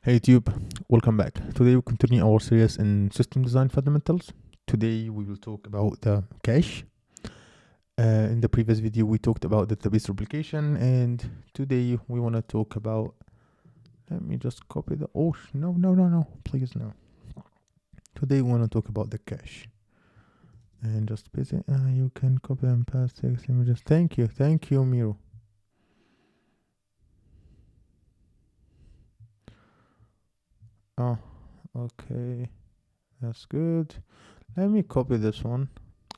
Hey YouTube, welcome back. Today we continue our series in system design fundamentals. Today we will talk about the cache. In the previous video we talked about database replication, and today we want to talk about, let me just copy the, no, please no. Today we want to talk about the cache. And just paste it, you can copy and paste text images. Thank you Miro. Oh, okay, that's good. Let me copy this one.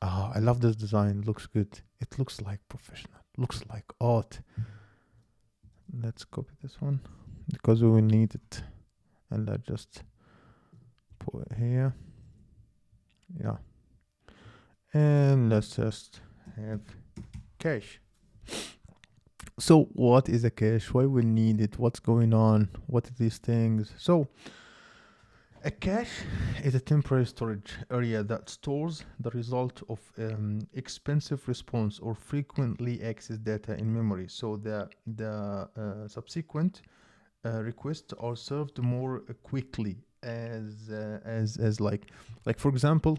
Oh, I love this design. It looks good. It looks like professional. Looks like art. Let's copy this one because we will need it. And let's just put it here. Yeah. And let's just have cache. So what is a cache? Why we need it? What's going on? What are these things? So a cache is a temporary storage area that stores the result of expensive response or frequently accessed data in memory. So the subsequent requests are served more quickly as like for example,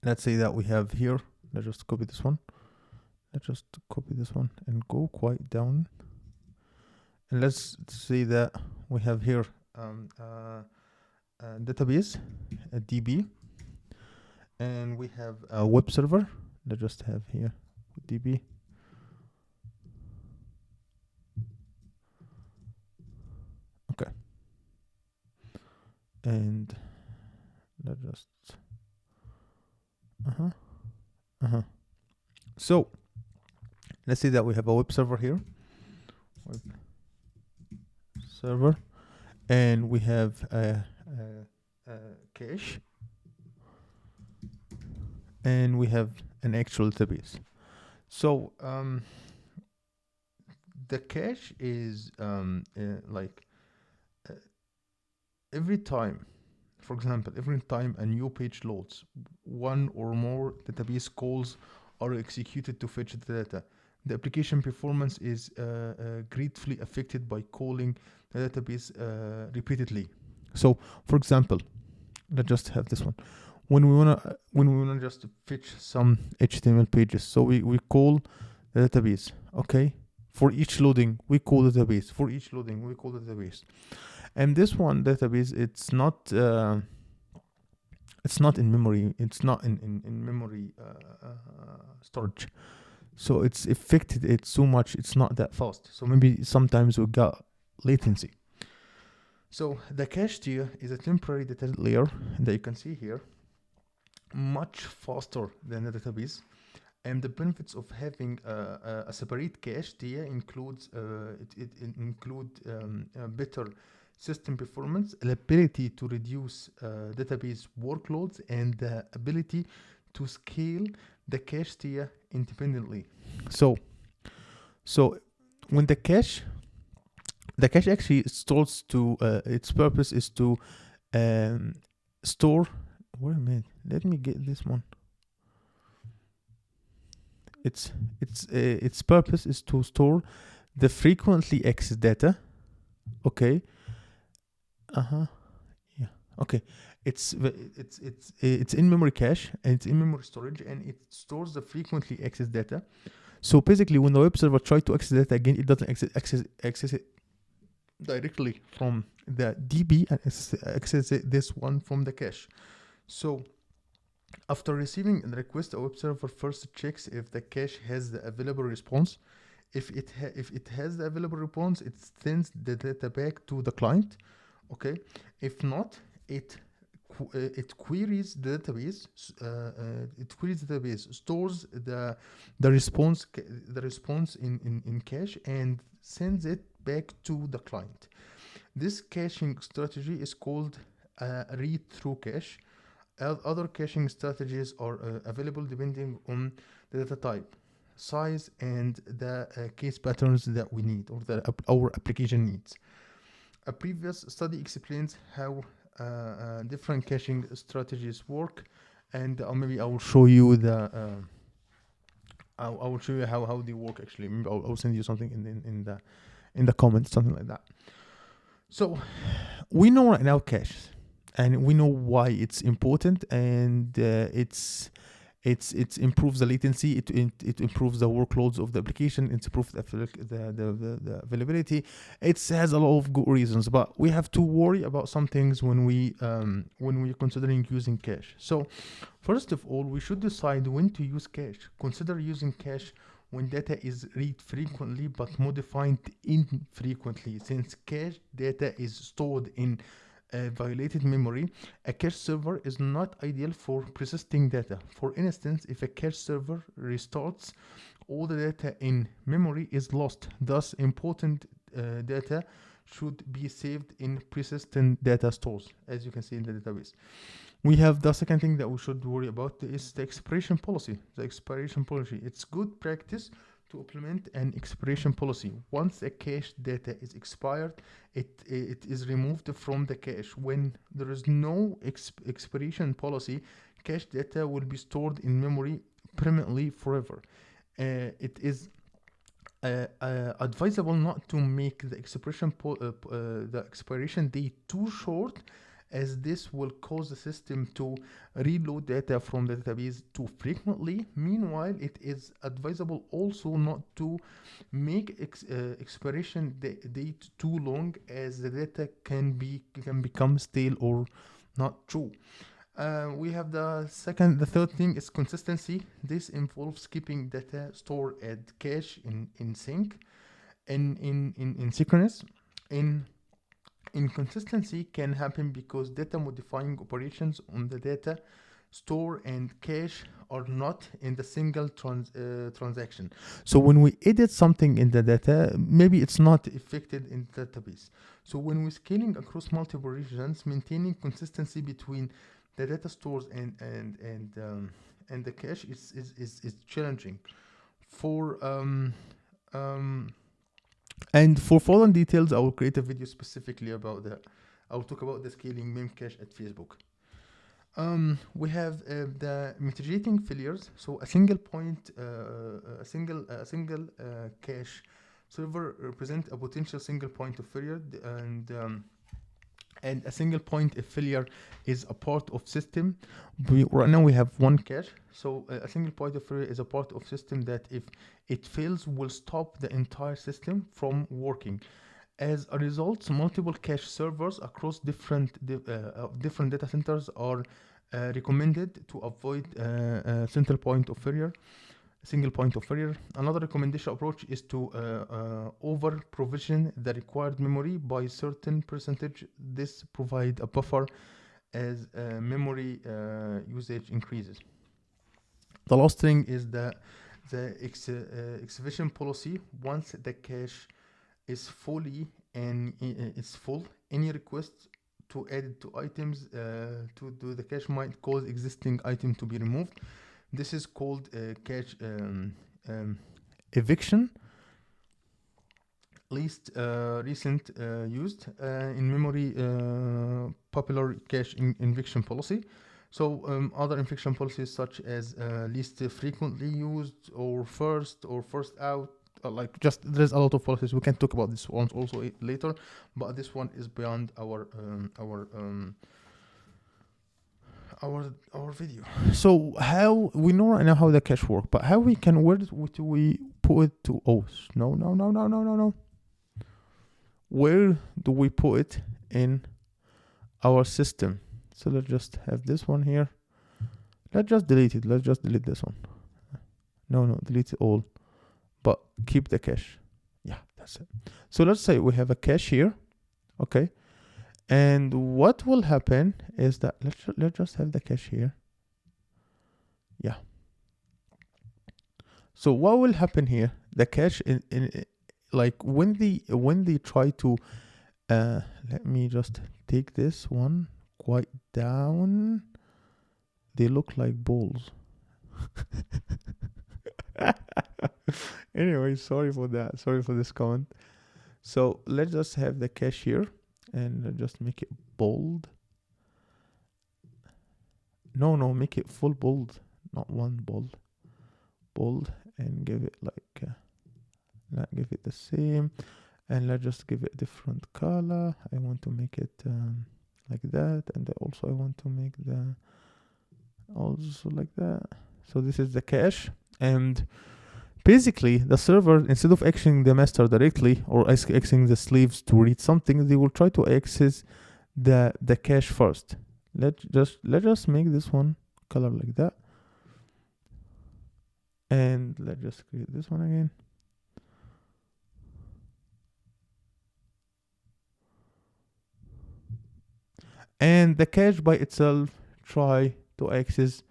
let's say that we have here. Let's just copy this one. Let's just copy this one and go quite down. And let's say that we have here database, a DB, and we have a web server. Let's just have here DB. Okay. And let's just so let's say that we have a web server here. Web server, and we have a cache, and we have an actual database. So the cache is every time, for example, every time a new page loads, one or more database calls are executed to fetch the data. The application performance is greatly affected by calling the database repeatedly. So, for example, let's just have this one. When we wanna just fetch some HTML pages, so we call the database. Okay, for each loading we call the database. For each loading we call the database. And this one database, it's not in memory. It's not in memory storage. So it's affected it so much. It's not that fast. So maybe sometimes we got latency. So the cache tier is a temporary data layer that you can see here, much faster than the database. And the benefits of having a separate cache tier includes it include better system performance, the ability to reduce database workloads, and the ability to scale the cache tier independently. So when the cache actually stores to its purpose is to store. Wait a minute, let me get this one. Its purpose is to store the frequently accessed data. Okay. Yeah. Okay. It's in memory cache, and it's in memory storage, and it stores the frequently accessed data. So basically, when the web server tries to access data again, it doesn't access it directly from the DB, and access this one from the cache. So after receiving the request, a web server first checks if the cache has the available response. If it has the available response, it sends the data back to the client. Okay. If not, it queries the database. Stores the response in cache, and sends it back to the client. This caching strategy is called read-through cache. Other caching strategies are available depending on the data type, size, and the case patterns that we need, or that our application needs. A previous study explains how different caching strategies work, and maybe I will show you I will show you how they work actually. Maybe I'll send you something in the comments, something like that. So we know right now cache, and we know why it's important, and it's improves the latency. It improves the workloads of the application. It improves the availability. It has a lot of good reasons, but we have to worry about some things when we're considering using cache. So first of all, we should decide when to use cache. Consider using cache when data is read frequently but modified infrequently. Since cache data is stored in violated memory, a cache server is not ideal for persisting data. For instance, if a cache server restarts, all the data in memory is lost. Thus, important data should be saved in persistent data stores, as you can see in the database. We have the second thing that we should worry about is the expiration policy. The expiration policy. It's good practice to implement an expiration policy. Once a cache data is expired, it is removed from the cache. When there is no expiration policy, cache data will be stored in memory permanently forever. It is advisable not to make the the expiration date too short, as this will cause the system to reload data from the database too frequently. Meanwhile, it is advisable also not to make expiration date too long, as the data can become stale or not true. We have the third thing is consistency. This involves keeping data stored at cache in sync, in synchronous. In Inconsistency can happen because data modifying operations on the data store and cache are not in the single transaction. So when we edit something in the data, maybe it's not affected in the database. So when we're scaling across multiple regions, maintaining consistency between the data stores and the cache is challenging. For and for further details, I will create a video specifically about that. I will talk about the scaling meme cache at Facebook. We have the mitigating failures. So a single point, a single cache server represent a potential single point of failure, and a single point of failure is a part of system. Right now we have one cache, so a single point of failure is a part of system that if it fails will stop the entire system from working. As a result, multiple cache servers across different data centers are recommended to avoid a single point of failure. Another recommendation approach is to over provision the required memory by a certain percentage. This provide a buffer as memory usage increases. The last thing is the exhibition policy. Once the cache is fully and it's full, any request to add to items to the cache might cause existing item to be removed. This is called cache eviction. Least recent used in memory popular cache eviction policy. So other eviction policies such as least frequently used or first out, like just there's a lot of policies. We can talk about this ones also later, but this one is beyond our video. So how we know right now how the cache work, but how where do we put it to? Oh no. Where do we put it in our system? So let's just have this one here. Let's just delete it. Let's just delete this one. No, delete it all, but keep the cache. Yeah, that's it. So let's say we have a cache here, okay. And what will happen is that let's just have the cache here. Yeah. So what will happen here? The cache in like when they try to let me just take this one quite down. They look like balls. Anyway, sorry for that. Sorry for this comment. So let's just have the cache here and just make it bold. No, make it full bold, not one bold, and give it like give it the same. and let's just give it a different color. I want to make it like that, and also I want to make the also like that. So this is the cache, and basically the server, instead of accessing the master directly or accessing the sleeves to read something, they will try to access the cache first. Let's just make this one color like that, and let's just create this one again. And the cache by itself try to access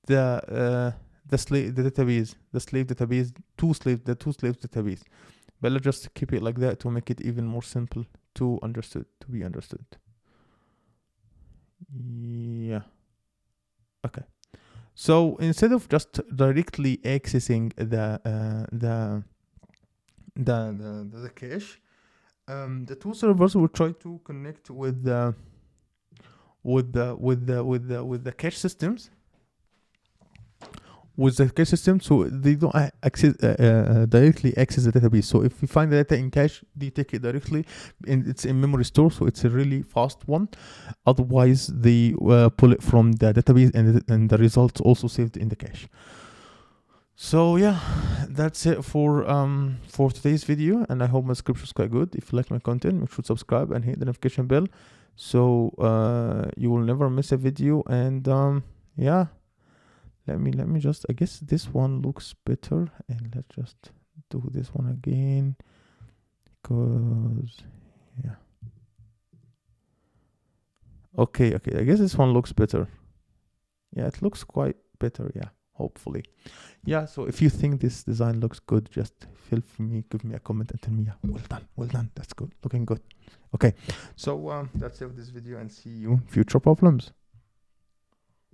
the slave database, the slave database, the two slave database. But let's just keep it like that to make it even more simple to be understood. Yeah. Okay. So instead of just directly accessing the cache, the two servers will try to connect with the cache systems, so they don't directly access the database. So if you find the data in cache, they take it directly, and it's in memory store, so it's a really fast one. Otherwise, they pull it from the database, and the results also saved in the cache. So yeah, that's it for today's video, and I hope my script was quite good. If you like my content, make sure to subscribe and hit the notification bell, so you will never miss a video. And yeah, let me just, I guess this one looks better, and let's just do this one again, because yeah, okay, I guess this one looks better. Yeah, it looks quite better, yeah, hopefully. Yeah, so if you think this design looks good, just feel free, give me a comment and tell me, yeah, well done, that's good, looking good. Okay, so that's it for this video, and see you in future problems.